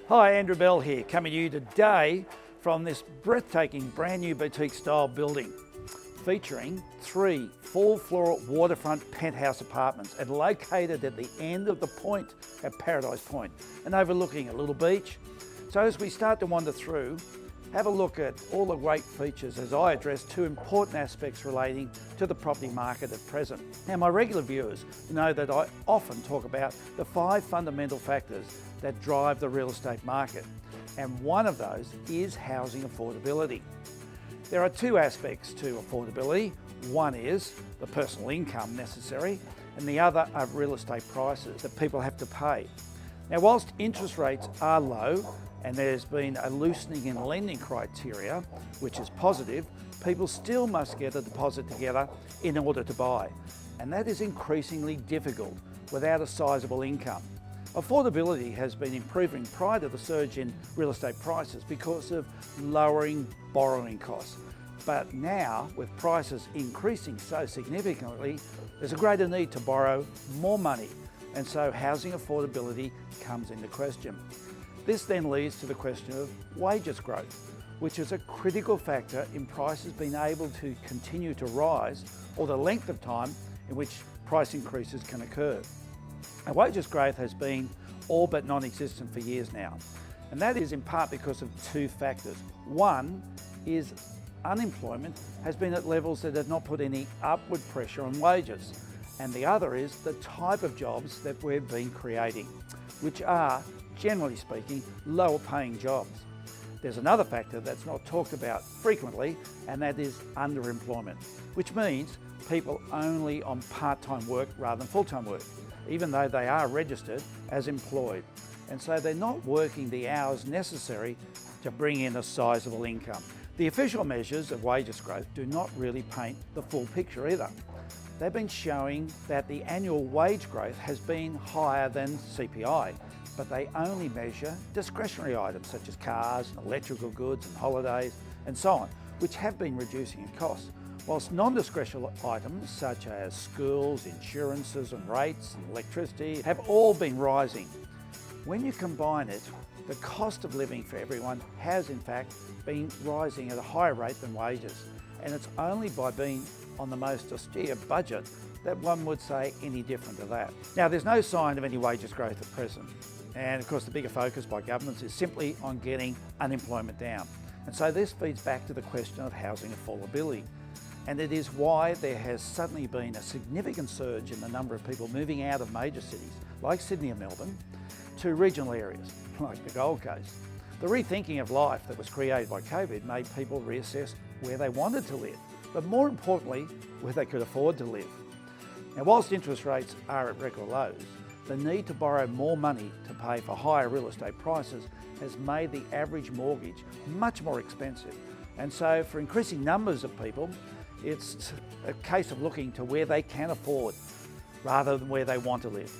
Hi, Andrew Bell here, coming to you today from this breathtaking brand new boutique style building featuring 3 full-floor waterfront penthouse apartments and located at the end of the point at Paradise Point and overlooking a little beach. So as we start to wander through, have a look at all the great features as I address 2 important aspects relating to the property market at present. Now, my regular viewers know that I often talk about the 5 fundamental factors that drive the real estate market, and one of those is housing affordability. There are 2 aspects to affordability. One is the personal income necessary, and the other are real estate prices that people have to pay. Now, whilst interest rates are low and there's been a loosening in lending criteria, which is positive, people still must get a deposit together in order to buy. And that is increasingly difficult without a sizable income. Affordability has been improving prior to the surge in real estate prices because of lowering borrowing costs. But now, with prices increasing so significantly, there's a greater need to borrow more money, and so housing affordability comes into question. This then leads to the question of wages growth, which is a critical factor in prices being able to continue to rise, or the length of time in which price increases can occur. Now, wages growth has been all but non-existent for years now, and that is in part because of 2 factors. One is unemployment has been at levels that have not put any upward pressure on wages, and the other is the type of jobs that we've been creating, which are, generally speaking, lower paying jobs. There's another factor that's not talked about frequently, and that is underemployment, which means people only on part-time work rather than full-time work, even though they are registered as employed. And so they're not working the hours necessary to bring in a sizable income. The official measures of wages growth do not really paint the full picture either. They've been showing that the annual wage growth has been higher than CPI, but they only measure discretionary items such as cars, electrical goods and holidays and so on, which have been reducing in cost, whilst non-discretionary items such as schools, insurances and rates and electricity have all been rising. When you combine it, the cost of living for everyone has in fact been rising at a higher rate than wages, and it's only by being on the most austere budget that one would say any different to that. Now, there's no sign of any wages growth at present, and of course the bigger focus by governments is simply on getting unemployment down. And so this feeds back to the question of housing affordability, and it is why there has suddenly been a significant surge in the number of people moving out of major cities like Sydney and Melbourne to regional areas like the Gold Coast. The rethinking of life that was created by COVID made people reassess where they wanted to live, but more importantly, where they could afford to live. Now, whilst interest rates are at record lows, the need to borrow more money to pay for higher real estate prices has made the average mortgage much more expensive. And so for increasing numbers of people, it's a case of looking to where they can afford rather than where they want to live.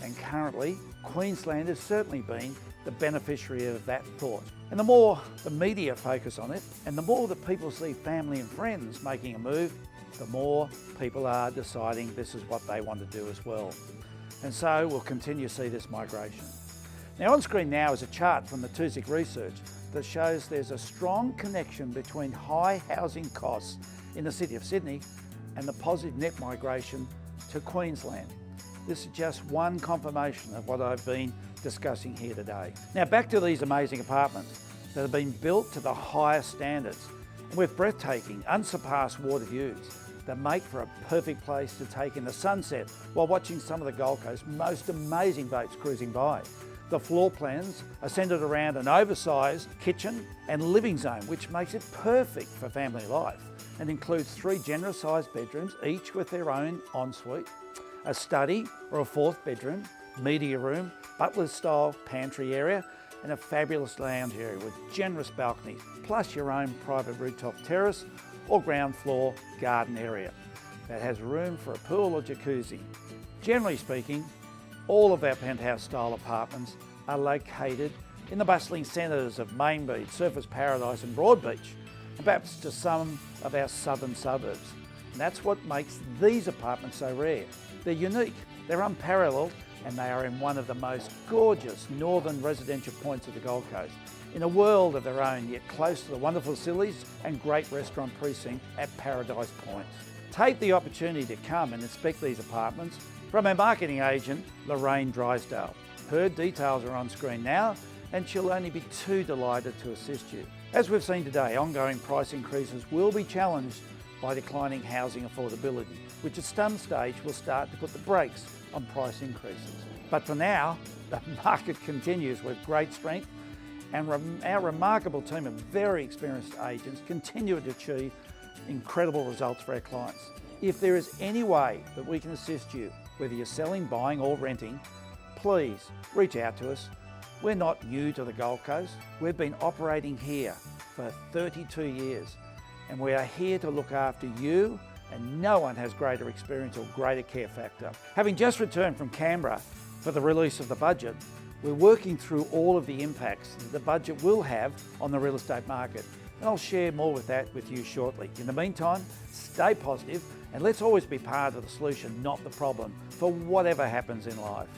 And currently, Queensland has certainly been the beneficiary of that thought. And the more the media focus on it, and the more that people see family and friends making a move, the more people are deciding this is what they want to do as well. And so we'll continue to see this migration. Now, on screen now is a chart from the Tuzik research that shows there's a strong connection between high housing costs in the City of Sydney and the positive net migration to Queensland. This is just one confirmation of what I've been discussing here today. Now, back to these amazing apartments that have been built to the highest standards and with breathtaking, unsurpassed water views that make for a perfect place to take in the sunset while watching some of the Gold Coast's most amazing boats cruising by. The floor plans are centred around an oversized kitchen and living zone, which makes it perfect for family life, and includes 3 generous sized bedrooms, each with their own ensuite, a study or a 4th bedroom, media room, butler's style pantry area, and a fabulous lounge area with generous balconies, plus your own private rooftop terrace or ground floor garden area that has room for a pool or jacuzzi. Generally speaking, all of our penthouse style apartments are located in the bustling centres of Main Beach, Surfers Paradise and Broadbeach, and perhaps to some of our southern suburbs. And that's what makes these apartments so rare. They're unique, they're unparalleled, and they are in one of the most gorgeous northern residential points of the Gold Coast, in a world of their own, yet close to the wonderful facilities and great restaurant precinct at Paradise Point. Take the opportunity to come and inspect these apartments from our marketing agent, Lorraine Drysdale. Her details are on screen now, and she'll only be too delighted to assist you. As we've seen today, ongoing price increases will be challenged by declining housing affordability, which at some stage will start to put the brakes on price increases. But for now, the market continues with great strength, and our remarkable team of very experienced agents continue to achieve incredible results for our clients. If there is any way that we can assist you, whether you're selling, buying or renting, please reach out to us. We're not new to the Gold Coast. We've been operating here for 32 years, and we are here to look after you, and no one has greater experience or greater care factor. Having just returned from Canberra for the release of the budget, we're working through all of the impacts that the budget will have on the real estate market, and I'll share more with that with you shortly. In the meantime, stay positive and let's always be part of the solution, not the problem, for whatever happens in life.